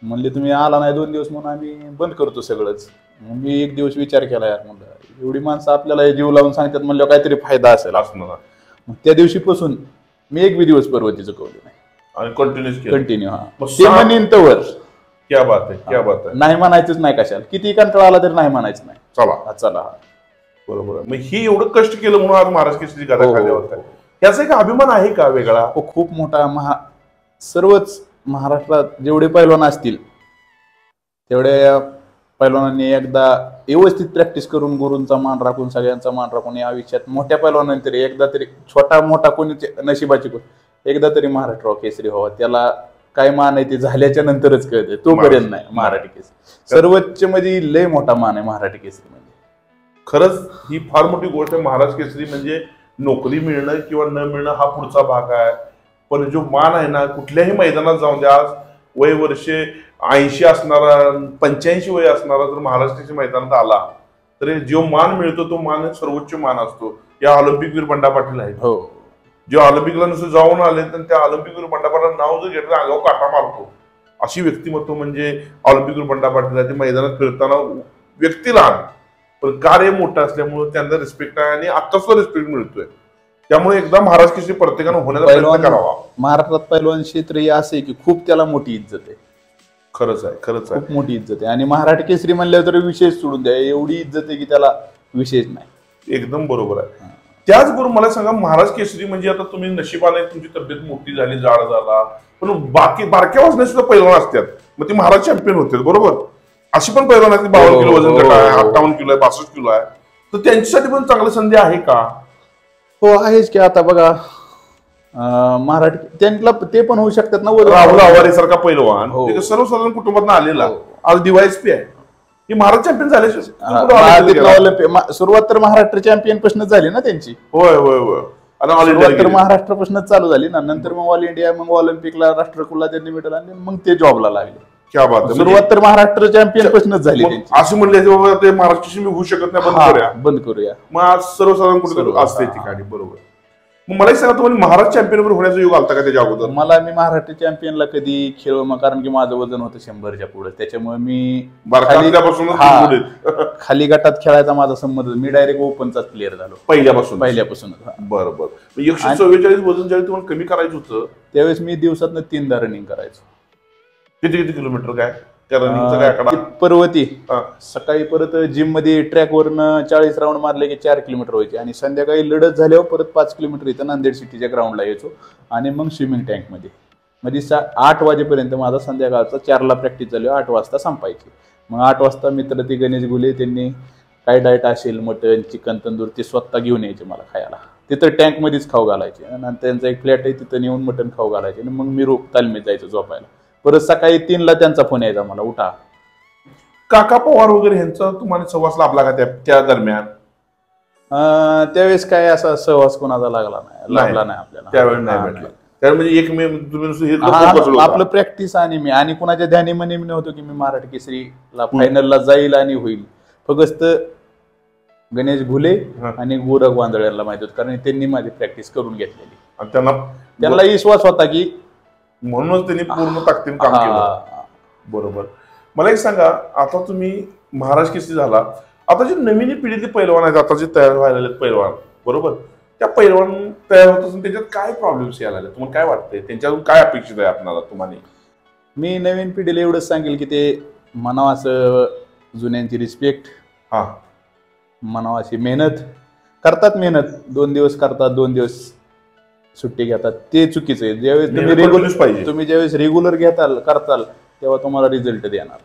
म्हणले तुम्ही आला नाही 2 दिवस म्हणून आम्ही बंद करतो सगळंच. मग मी एक दिवस विचार केला, यार म्हणलं एवढी माणसं आपल्याला जीव लावून सांगतात म्हणल्यावर काहीतरी फायदा असेल असणार. मग त्या दिवशीपासून मी एक बी दिवस पर्वती चुकवली नाही आणि कंटिन्यू. ते म्हणीन तवर क्या बात आहे, क्या बात आहे. नाही म्हणायचंच नाही कशाला, किती कंटाळा आला तरी नाही म्हणायचं नाही, चला चला. बरोबर. मग ही एवढं कष्ट केलं म्हणून आज महाराज केसरी गदा खाली. याचा एक अभिमान आहे का वेगळा? खूप मोठा. सर्वच महाराष्ट्रात जेवढे पैलवान असतील तेवढ्या पैलवानांनी एकदा व्यवस्थित प्रॅक्टिस करून गुरूंचा मान राखून सगळ्यांचा मान राखून या आयुष्यात मोठ्या पैलवानांनी एकदा तरी, छोटा मोठा कोणी नशिबाची एकदा तरी महाराष्ट्र केसरी व्हावा. त्याला काय मान आहे ते झाल्याच्या नंतरच कळते, तोपर्यंत नाही. मराठी केसरी सर्वोच्च मध्ये लय मोठा मान आहे मराठी केसरी म्हणजे. खरंच ही फार मोठी गोष्ट आहे. महाराज केसरी म्हणजे नोकरी मिळणं किंवा न मिळणं हा पुढचा भाग आहे, पण जो मान आहे ना, कुठल्याही मैदानात जाऊन द्या, आज वय वर्षे 80 असणारा, 85 वय असणारा जर महाराष्ट्राच्या मैदानात आला तर जो मान मिळतो तो मान सर्वोच्च मान असतो. या ऑलिम्पिकवीर बंडा पाटील आहेत, जे ऑलिम्पिकला नुसतं जाऊन आले तर त्या ऑलिम्पिकवीर बंडा पाटील नाव जर घेतलं अंगावर काटा मारतो अशी व्यक्तिमत्व म्हणजे ऑलिम्पिकवीर बंडा पाटील आहे. ते मैदानात फिरताना व्यक्ती लहान पण कार्य मोठं असल्यामुळे त्यांना रिस्पेक्ट आहे आणि आता सुद्धा रिस्पेक्ट मिळतोय. त्यामुळे एकदा महाराज केसरी प्रत्येकानं होण्याचा प्रयत्न करावा. महाराष्ट्रात पैलवान क्षेत्र हे असं आहे की खूप त्याला मोठी इज्जत आहे. खरंच आहे, खरंच आहे, खूप मोठी इज्जत आहे. आणि मराठी केसरी म्हणल्यावर तर विशेष सोडून द्या, एवढी इज्जत आहे की त्याला विशेष नाही. एकदम बरोबर आहे. त्याचबरोबर मला सांगा, महाराज केसरी म्हणजे आता तुम्ही नशिबाने तुमची तब्येत मोठी झाली, जाड झाला, पण बाकी बारक्या वजनात सुद्धा पैलवान असतात, मग ती महाराज चॅम्पियन होते बरोबर. अशी पण पैलवान असते 52 किलो वजन गट आहे, 58 किलो आहे, 62 किलो आहे, तर त्यांच्यासाठी पण चांगली संधी आहे का? हो आहेच की. आता बघा मराठी त्यांना ते पण होऊ शकतात ना. राहुल आवारे सारखा पैलवान सर्वसाधारण कुटुंबात आलेला, आज DYSP आहे, ही महाराज चॅम्पियन झाले. सुरुवात तर महाराष्ट्र चॅम्पियन पासूनच झाली ना त्यांची. होय होय होय. तर महाराष्ट्रापासूनच चालू झाली ना, नंतर मग ऑल इंडिया, मग ऑलिम्पिकला राष्ट्रकुलला त्यांनी मेडल आणले, मग ते जॉबला लागले. क्या बात. सुरुवात तर महाराष्ट्र चॅम्पियन पासूनच झाली त्यांची. असं म्हणले ते महाराष्ट्राशी मी होऊ शकत नाही, बंद करूया. मग आज सर्वसाधारण कुठे असते ठिकाणी बरोबर. मग मला सांगा, तुम्हाला महाराष्ट्र चॅम्पियन होण्याचा योग आलता का त्याच्या अगोदर? मी महाराष्ट्र चॅम्पियनला कधी खेळ, कारण की माझं वजन होतं 100च्या पुढे, त्याच्यामुळे मी खाली गटात खेळायचा माझा संबंध, मी डायरेक्ट ओपनचाच प्लेअर झालो पहिल्यापासून. बरोबर. 144 वजन ज्यावेळी तुम्हाला कमी करायचं होतं त्यावेळेस मी दिवसातनं 3दा रनिंग करायचो. किती किलोमीटर काय पर्वती सकाळी परत जिम मध्ये ट्रॅक वरनं 40 राऊंड मारले की 4 किलोमीटर व्हायचे, आणि संध्याकाळी लढत झाल्यावर परत 5 किलोमीटर इथं नांदेड सिटीच्या ग्राउंडला यायचो, आणि मग स्विमिंग टँक मध्ये 8 वाजेपर्यंत माझा संध्याकाळचा 4ला प्रॅक्टिस झाली, 8 वाजता संपायची. मग 8 वाजता मित्र ते गणेश गुले त्यांनी काय डाएट असेल, मटन चिकन तंदूर ते स्वतः घेऊन यायचे मला खायला. तिथं टँक मध्येच खाऊ घालायचे आणि त्यांचा एक फ्लॅट आहे तिथं नेऊन मटण खाऊ घालायचे आणि मग मी तालमीत जायचो झोपायला. परत सकाळी 3ला त्यांचा फोन यायचा मला, उठा. काका पवार वगैरे यांचा तुम्हाला सहवास लाभला का त्या दरम्यान? त्यावेळेस काय असा सहवास कोणाचा लागला नाही आपल्याला त्यावेळेस नाही भेटला. त्यावेळी आपलं प्रॅक्टिस आणि मी आणि कुणाच्या ध्यानी मनी नव्हतं की मी मराठी केसरीला फायनलला जाईल आणि होईल. फक्त गणेश घुले आणि गोरख वांदळ्यांना माहित होत, कारण त्यांनी माझी प्रॅक्टिस करून घेतलेली. त्यांना विश्वास होता की म्हणूनच त्यांनी पूर्ण ताकदीने काम केलं. बरोबर. मला एक सांगा, आता तुम्ही महाराज केसरी झाला, आता जे नवीन पिढीतले पैलवान आहेत, आता जे तयार व्हायला पैलवान, बरोबर, त्या पैलवान तयार होत असून त्याच्यात काय प्रॉब्लेम्स यायला लागले? तुम्हाला काय वाटतंय? त्यांच्यातून काय अपेक्षित आहे आपल्याला? तुम्हाला मी नवीन पिढीला एवढंच सांगेल की ते म्हणावं असं जुन्यांची रिस्पेक्ट, म्हणावं अशी मेहनत करतात. मेहनत 2 दिवस करतात, 2 दिवस सुट्टी घेतात, ते चुकीचं आहे. ज्यावेळेस तुम्ही ज्यावेळेस रेग्युलर करताल तेव्हा तुम्हाला रिझल्ट देणार.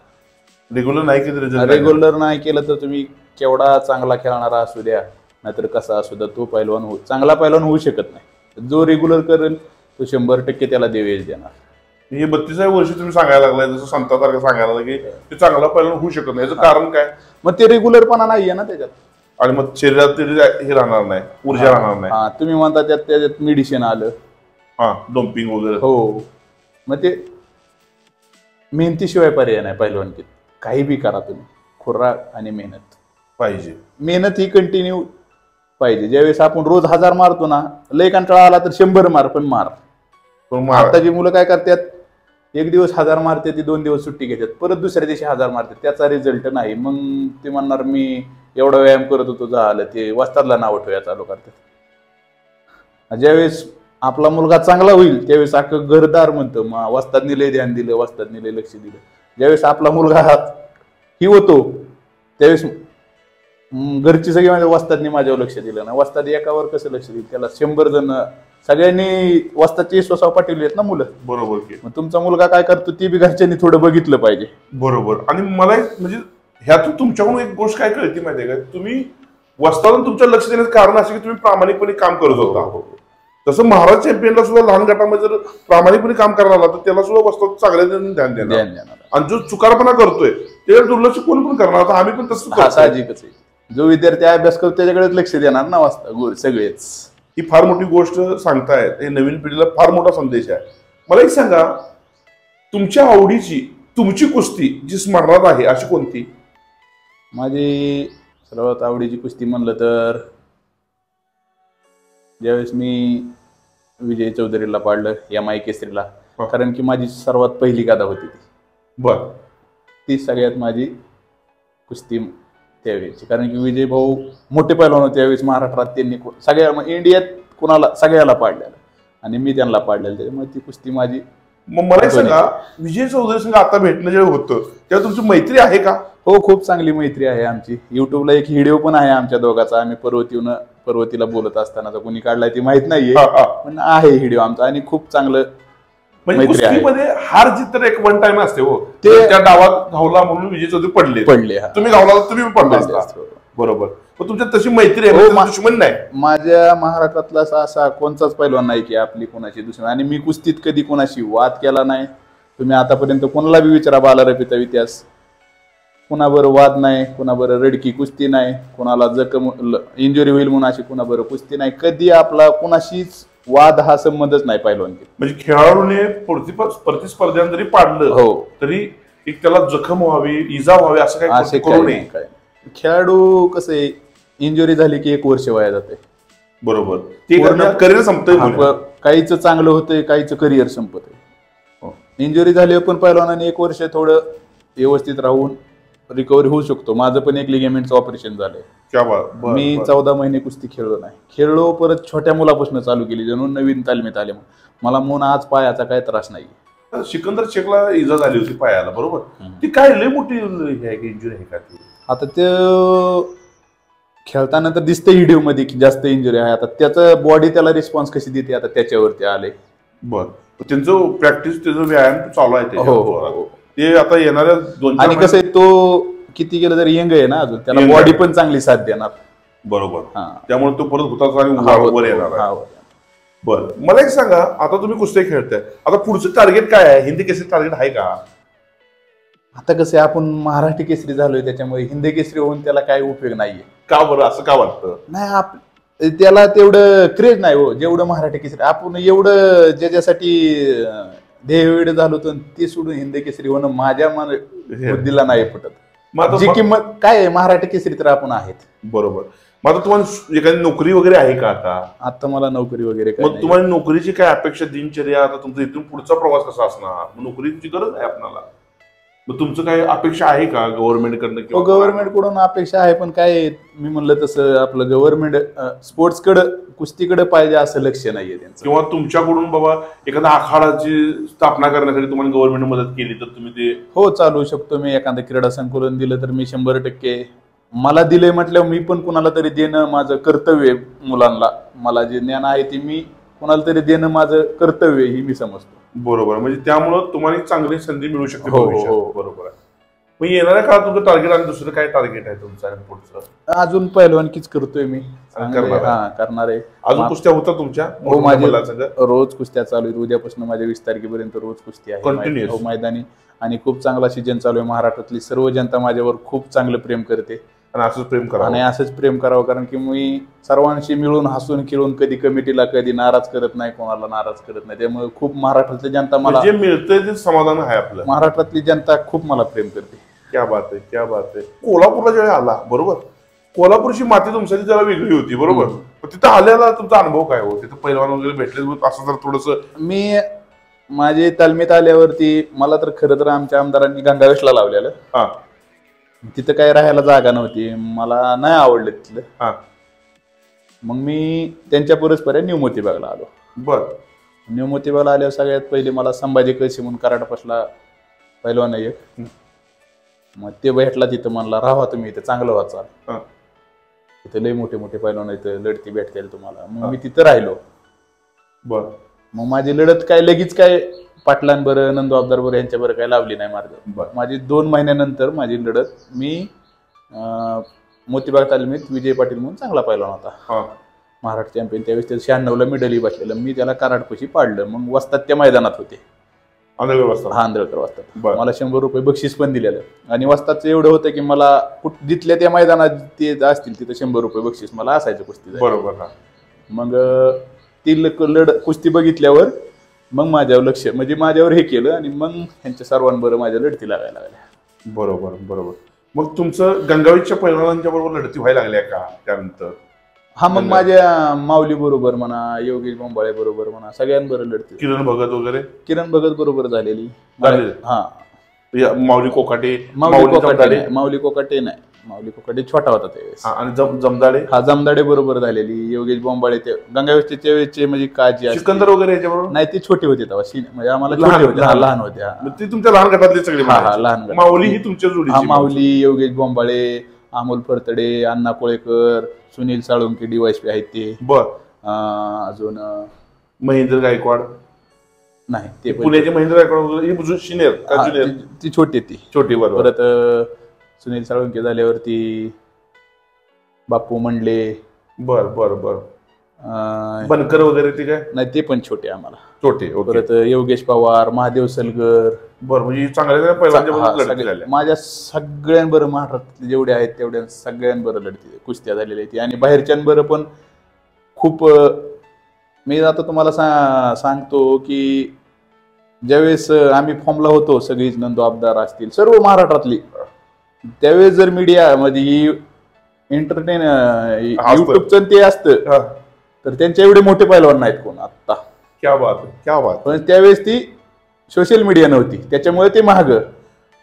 रेग्युलर नाही केलं तर तुम्ही केवढा चांगला खेळणारा असू द्या नाहीतर कसा असू द्या, तो चांगला पैलवान होऊ शकत नाही. जो रेग्युलर करेल तो 100% त्याला देवेश देणार. हे 32व्या वर्षी तुम्ही सांगायला लागलाय, जसं संतासारखं सांगायला लागलं की ते चांगला पैलवान होऊ शकत नाही. याचं कारण काय? मग ते रेग्युलरपणा नाहीये ना त्याच्यात, आणि मग शरीरात हे राहणार नाही, ऊर्जा राहणार नाही. तुम्ही म्हणता त्याच्यात मेडिसिन आलं, डोपिंग वगैरे. हो, मग ते मेहनतीशिवाय पर्याय नाही पैलवानकीत. काही बी करा तुम्ही, खुराक आणि मेहनत पाहिजे. मेहनत ही कंटिन्यू पाहिजे. ज्यावेळेस आपण रोज 1000 मारतो ना, लय कंटाळा आला तर 100 मार, पण मार. आताची मुलं काय करतात, एक दिवस 1000 मारते, ती 2 दिवस सुट्टी घेतात, परत दुसऱ्या दिवशी 1000 मारतात, त्याचा रिझल्ट नाही. मग ते म्हणणार मी एवढा व्यायाम करत होतो, झालं. ते वस्तादला नाव ठेवायला चालू करतात. ज्यावेळेस आपला मुलगा चांगला होईल त्यावेळेस अख्खं घरदार म्हणतं वस्तादनी लय ध्यान दिलं, वस्तादनी लय लक्ष दिलं. ज्यावेळेस आपला मुलगा ही होतो त्यावेळेस घरची सगळी माझ्या वस्तादनी माझ्यावर लक्ष दिलं ना. वस्ताद एकावर कसं लक्ष देईल? त्याला 100 जण सगळ्यांनी वस्तादची विश्वासावर पाठवली आहेत ना मुलं. बरोबर. मग तुमचा मुलगा काय करतो ती बी घरच्यांनी थोडं बघितलं पाहिजे. बरोबर. आणि मला म्हणजे ह्यातून तुमच्याकडून एक गोष्ट काय कळती माहितीये का, तुम्ही वस्तादून तुमच्या लक्ष देण्याचं कारण असं की तुम्ही प्रामाणिकपणे काम करत होता. तसं महाराज चॅम्पियनला सुद्धा लहान गटामध्ये जर प्रामाणिकपणे काम करायला आला तर त्याला सुद्धा वस्ताद चांगल्या ध्यान देणार. आणि जो चुकारपणा करतोय त्याला दुर्लक्ष कोण पण करणार. आता आम्ही पण तसं साहजिकच आहे. जो विद्यार्थी अभ्यास करतो त्याच्याकडेच लक्ष देणार ना वस्ताद सगळेच. ही फार मोठी गोष्ट सांगतायत, हे नवीन पिढीला फार मोठा संदेश आहे. मला एक सांगा, तुमच्या आवडीची तुमची कुस्ती जी स्मरणात आहे अशी कोणती? माझी सर्वात आवडीची कुस्ती म्हणलं तर ज्यावेळेस मी विजय चौधरीला पाडलं MI केसरीला, कारण की माझी सर्वात पहिली गादा होती ती. ती सगळ्यात माझी कुस्ती त्यावेळेची, कारण की विजय भाऊ मोठे पैलवान होते त्यावेळेस महाराष्ट्रात. त्यांनी सगळ्या इंडियात कुणाला सगळ्याला पाडलेलं आणि मी त्यांना पाडलेलं, त्याच्यामुळे ती कुस्ती माझी. मग मला सांगा, विजय चौधरी संग आता भेटणं जे होतं तेव्हा तुमची मैत्री आहे का? हो, खूप चांगली मैत्री आहे आमची. युट्यूबला एक व्हिडिओ पण आहे आमच्या दोघांचा. आम्ही पर्वतीला बोलत असताना कोणी काढलाय ती माहित नाहीये, पण आहे व्हिडिओ आमचा आणि खूप चांगलं मैत्री आहे. कुस्तीमध्ये हार जीत तर एक वन टाइम असते. हो, ते त्या डावात धावला म्हणून विजय चौधरी पडले. तुम्ही धावला तुम्ही पडला. बरोबर. पण तुमच्यात तशी मैत्री आहे, दुश्मन नाही. माझ्या महाराष्ट्रातला असा कोणताच पैलवान नाही की आपली कोणाची दुश्मन. आणि मी कुस्तीत कधी कोणाशी वाद केला नाही. तुम्ही आतापर्यंत कोणाला बी विचारा, बालारपिता इतिहास, कुणाबरोबर वाद नाही, कुणाबरोबर रडकी कुस्ती नाही, कुणाला जखम इंजुरी होईल म्हणून अशी कुणाबरोबर कुस्ती नाही. कधी आपला कुणाशीच वाद हा संबंधच नाही पैलवानकीत. म्हणजे खेळाडूने प्रतिस्पर्ध्यां जरी पाडलं हो तरी एक त्याला जखम व्हावी, इजा व्हावी असं काही करू नये. खेळाडू कसं आहे, इंजुरी झाली की 1 वर्ष वाया जाते. बरोबर. ते करिअर संपतंय. काहीच चांगलं होतंय, काहीच करिअर संपतंय. इंजुरी झाली पण पैलवानाने 1 वर्ष थोडं व्यवस्थित राहून रिकव्हरी होऊ शकतो. माझं पण एक लिगामेंटचं ऑपरेशन झालंय. मी 14 महिने कुस्ती खेळलो नाही. खेळलो परत छोट्या मुलापासून चालू केली, जणून नवीन तालमीत आले. मला म्हणून आज पायाचा काय त्रास नाही. सिकंदर शेखला इजा झाली होती पायाला, बरोबर. ती काय लय मोठी इंजुरी आहे का ती? आता ते खेळताना तर दिसतं व्हिडिओ मध्ये की जास्त इंजुरी आहे. आता त्याचं बॉडी त्याला रिस्पॉन्स कशी देते आता त्याच्यावरती आले. त्यांचं प्रॅक्टिस, त्याचं व्यायाम चालू आहे. हो, ते आता येणाऱ्या 2 आणि कसं आहे, तो किती गेलं तरी यंग आहे ना अजून, त्याला बॉडी पण चांगली साथ देणार. बरोबर. हा. त्यामुळे तो परत हुताचा आणि वर येणार आहे. बरं, मला एक सांगा, आता तुम्ही कुस्ती खेळताय, आता पुढचं टार्गेट काय आहे? हिंदी केसरी टार्गेट आहे का? आता कसं आहे, आपण महाराष्ट्र केसरी झालोय, त्याच्यामुळे हिंदी केसरी होऊन त्याला काही उपयोग नाहीये. का बरं, असं का वाटतं? नाही, त्याला तेवढं क्रेज नाही हो जेवढं महाराष्ट्र केसरी. आपण एवढं ज्याच्यासाठी ध्येयवेड झालो होतो ते सोडून हिंदी केसरी होणं माझ्या बुद्धीला नाही पटत. जी किंमत काय आहे, महाराष्ट्र केसरी तर आपण आहेत. बरोबर. मग आता तुम्हाला एखादी नोकरी वगैरे आहे का? आता मला नोकरी वगैरे मग तुम्हाला नोकरीची काय अपेक्षा, दिनचर्या, आता तुमचा इथून पुढचा प्रवास कसा असणार? नोकरीची गरज आहे आपल्याला, मग तुमचं काय अपेक्षा आहे का गव्हर्नमेंट कडनं? किंवा गव्हर्नमेंट कडून अपेक्षा आहे, पण काय मी म्हणलं तसं आपलं गव्हर्नमेंट स्पोर्ट्सकडे कुस्तीकडे पाहिजे असं लक्ष नाहीये त्यांचं. किंवा तुमच्याकडून बाबा एखाद्या आखाडाची स्थापना करण्यासाठी तुम्हाला गव्हर्नमेंट मदत केली तर तुम्ही ते? हो, चालू शकतो मी. एखादं क्रीडा संकुलन दिलं तर मी 100% मला दिले म्हटल्यावर मी पण कुणाला तरी देणं माझं कर्तव्य. मुलांना मला जे ज्ञान आहे ते मी कुणाला तरी देणं माझं कर्तव्य ही मी समजतो. बरोबर. म्हणजे त्यामुळं तुम्हाला एक चांगली संधी मिळू शकते. हो. बरोबर आहे. मग येणाऱ्या काळात तुमचं टार्गेट आणि दुसरं काय टार्गेट आहे तुमचं पुढचं? अजून पहिलवानकीच करतोय मी. करणार आहे. अजून कुस्त्या होतात तुमच्या? हो, माझ्या रोज कुस्त्या चालू आहेत. उद्यापासून माझ्या 20 तारखेपर्यंत रोज कुस्ती आहे मैदानी. आणि खूप चांगला सीजन चालू आहे. महाराष्ट्रातली सर्व जनता माझ्यावर खूप चांगलं प्रेम करते आणि असंच प्रेम करावं. कारण की मी सर्वांशी मिळून हसून खेळून कधी कमिटीला कधी नाराज करत नाही, कोणाला नाराज करत नाही. त्यामुळे खूप महाराष्ट्रातली जनता मला जे मिळतंय ते समाधान आहे आपलं. महाराष्ट्रातली जनता खूप मला प्रेम करते. क्या बात आहे, क्या बात आहे. कोल्हापूरला जेव्हा आला, बरोबर, कोल्हापूरची माती तुमच्यासाठी जरा वेगळी होती, बरोबर. तिथं आल्याला तुमचा अनुभव काय हो? तिथं पैलवान वगैरे भेटले असं जर थोडस? मी माझे तालमीत आल्यावरती मला तर खरं तर आमच्या आमदारांनी गंगावेशला लावलेलं. तिथं काही राहायला जागा नव्हती, मला नाही आवडलं तिथलं. मग मी त्यांच्या परस्पर न्यू मोतीबागला आलो. बर. न्यू मोतीबागला आल्यावर सगळ्यात पहिले मला संभाजी कळशी म्हणून कराडपासला पैलवान एक, मग ते भेटला. तिथं म्हणला राहा तुम्ही इथं, चांगलं वाचा, तिथे लय मोठे मोठे पैलवान इथं लढती भेटतील तुम्हाला. मग मी तिथं राहिलो. बर. मग माझी लढत काय लगेच काय पाटलांबरं, नंदू अब्दार बरं यांच्याबरोबर काय लावली नाही. माझी 2 महिन्यानंतर माझी लढत मी मोतीबाग तालमीत विजय पाटील म्हणून चांगला पैलवान होता, महाराष्ट्र चॅम्पियन. त्यावेळेस ते 96ला मेडलही बसलेलं. मी त्याला कराडपाशी पाडलं. मग वस्तात त्या मैदानात होते, आंधळकर वस्तात. मला 100 रुपये बक्षीस पण दिलेलं. आणि वस्ताचं एवढं होतं की मला जिथल्या त्या मैदानात ते असतील तिथं 100 रुपये बक्षीस मला असायचं कुस्ती. बरोबर. मग ती कुस्ती बघितल्यावर मग माझ्यावर लक्ष, म्हणजे माझ्यावर हे केलं आणि मग ह्यांच्या सर्वांबरोबर माझ्या लढती लागायला लागल्या. बरोबर बरोबर. मग तुमचं गंगावीच्या पैलवानांच्या बरोबर लढती व्हायला लागल्या का त्यानंतर? हा, मग माझ्या माऊली बरोबर म्हणा, योगेश बोंबाळे बरोबर म्हणा, सगळ्यांबरोबर लढती. किरण भगत वगैरे? किरण भगत बरोबर झालेली. हा, माऊली कोकाटे? माऊली कोकाटे नाही, माऊली कोकाटे छोटा होता त्यावेळेस. आणि जमदाडे? हा, जमदाडे बरोबर झालेली. योगेश बोंबाळे ते गंगावेशच्या वेळेचे म्हणजे काजी, सिकंदर वगैरे याच्याबरोबर नाही? ते छोटे होते तेव्हा, म्हणजे आम्हाला छोटे होते, लहान होते. ती तुमच्या लहान गटातली सगळी? हा, लहान. माऊली ही तुमच्या जोडी? हा, माऊली, योगेश बोंबाळे, अमोल फरतडे, अण्णा कोळेकर, सुनील साळुंके DYSP आहेत ते. बर. अजून महेंद्र गायकवाड? नाही, ते पुण्याचे महेंद्र गायकवाड सिनियर का ज्युनियर? ती छोटी, ती छोटी. बरोबर. परत सुनील साळुंके झाल्यावरती बापू मंडले. बर बर बर. बनकर वगैरे ते काय? नाही, ते पण छोटे आम्हाला, छोटे. परत योगेश पवार, महादेव सलगर. बरं. म्हणजे चांगल्या माझ्या सगळ्यांबरोबर महाराष्ट्रातले जेवढे आहेत तेवढ्या सगळ्यांबरोबर लढती कुस्त्या झालेल्या आहेत. आणि बाहेरच्यांबरोबर पण खूप. मी आता तुम्हाला सांगतो की ज्यावेळेस आम्ही फॉर्मला होतो, सगळीच नंदू आबदार असतील सर्व महाराष्ट्रातली, त्यावेळेस जर मीडिया मध्ये एंटरटेन युट्यूबचं ते असतं तर त्यांच्या एवढे मोठे पैलवान नाहीत कोण आता. क्या बात, क्या बात. पण त्यावेळेस ती सोशल मीडिया नव्हती, त्याच्यामुळे ते महाग.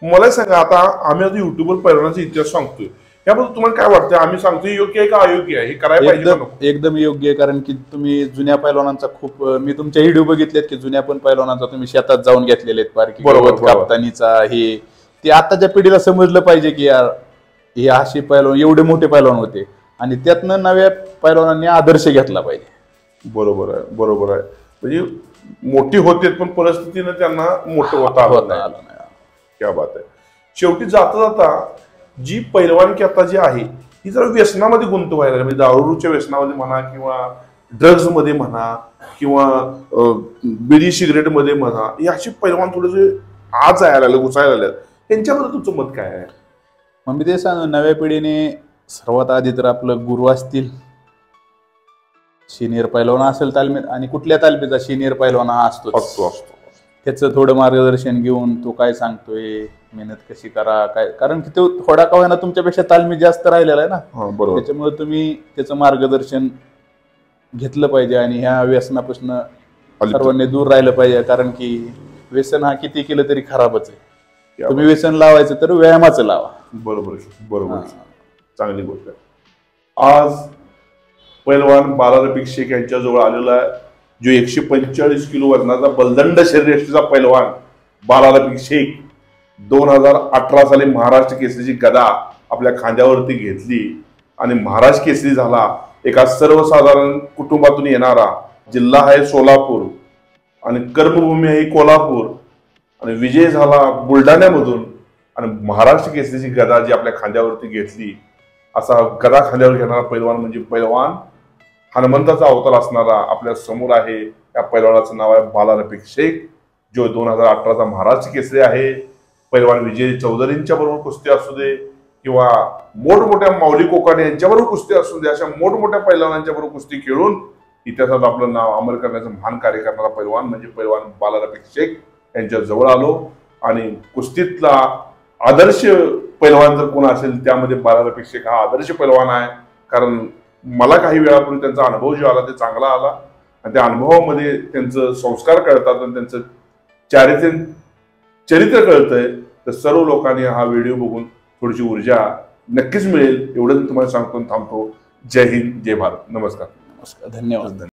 मला सांगा, आता आम्ही आता युट्यूबवर पैलवानाचा इतिहास सांगतोय, याबद्दल तुम्हाला काय वाटतं? आम्ही सांगतोय योग्य आहे का अयोग्य आहे? हे करायला पाहिजे? एकदम योग्य आहे. कारण की तुम्ही जुन्या पैलवानांचा खूप, मी तुमच्या व्हिडिओ बघितलेत की जुन्या पण पैलवानांचा तुम्ही शेतात जाऊन घेतलेले आहेत, पार्की कापतानीचा. हे ते आताच्या पिढीला समजलं पाहिजे की यार हे असे पैलवान, एवढे मोठे पैलवान होते, आणि त्यातनं नव्या पैलवानांनी आदर्श घेतला पाहिजे. बरोबर आहे, बरोबर आहे. म्हणजे मोठी होते पण परिस्थितीने त्यांना मोठं होता आलं नाही. क्या बात आहे. शेवटी जाता जाता जी पैलवानकी आता जी आहे ही जरा व्यसनामध्ये गुंत व्हायला लागली. म्हणजे दारूच्या व्यसनामध्ये म्हणा किंवा ड्रग्ज मध्ये म्हणा किंवा बिडी सिगरेट मध्ये म्हणा, हे अशी पैलवान थोडेसे आज यायला लागले, घुसायला लागले. त्यांच्याबद्दल तुमचं मत काय आहे? मग मी ते सांगू, नव्या पिढीने सर्वात आधी तर आपलं गुरु असतील, सिनियर पैलवान असेल तालमीत, आणि कुठल्या तालमीचा सिनियर पैलवान हा असतो, त्याचं थोडं मार्गदर्शन घेऊन तो काय सांगतोय, मेहनत कशी करा काय, कारण की तो थोडा का होईना तुमच्यापेक्षा तालमीत जास्त राहिलेला आहे ना, त्याच्यामुळे तुम्ही त्याचं मार्गदर्शन घेतलं पाहिजे आणि ह्या व्यसनापासून सर्वांनी दूर राहिलं पाहिजे. कारण की व्यसन हा किती केलं तरी खराबच आहे. तुम्ही व्यसन लावायचं तर व्यायामाचं लावा. बरोबर बरोबर, चांगली गोष्ट आहे. आज पैलवान बाला रफिक शेख यांच्या जवळ आलेला आहे, जो 145 किलो वजनाचा बलदंड शरीरयष्टीचा पैलवान बाला रफिक शेख 2018 साली महाराष्ट्र केसरीची गदा आपल्या खांद्यावरती घेतली आणि महाराष्ट्र केसरी झाला. एका सर्वसाधारण कुटुंबातून येणारा, जिल्हा आहे सोलापूर आणि कर्मभूमी आहे कोल्हापूर, आणि विजय झाला बुलढाण्यामधून, आणि महाराष्ट्र केसरीची गदा जी आपल्या खांद्यावरती घेतली. असा गदा खांद्यावर घेणारा पैलवान म्हणजे पैलवान हनुमंताचा अवतार असणारा आपल्या समोर आहे. या पैलवानाचं नाव आहे बाला रफिक शेख, जो 2018चा महाराष्ट्र केसरी आहे. पैलवान विजय चौधरींच्या बरोबर कुस्ती असू दे किंवा मोठमोठ्या माऊली कोकाटे यांच्याबरोबर कुस्ती असू दे, अशा मोठमोठ्या पैलवानांच्या बरोबर कुस्ती खेळून इतिहासात आपलं नाव अमर करण्याचं महान कार्य करणारा पैलवान म्हणजे पैलवान बाला रफिक शेख यांच्या जवळ आलो. आणि कुस्तीतला आदर्श पैलवान जर कोण असेल त्यामध्ये बाला रफिक शेख हा आदर्श पैलवान आहे. कारण मला काही वेळापूर्वी त्यांचा अनुभव जो आला ते चांगला आला, आणि त्या अनुभवामध्ये त्यांचं संस्कार कळतात आणि त्यांचं चरित्र कळतंय. तर सर्व लोकांनी हा व्हिडिओ बघून थोडीशी ऊर्जा नक्कीच मिळेल, एवढंच तुम्हाला सांगतो. थांबतो. जय हिंद, जय भारत. नमस्कार. नमस्कार, धन्यवाद.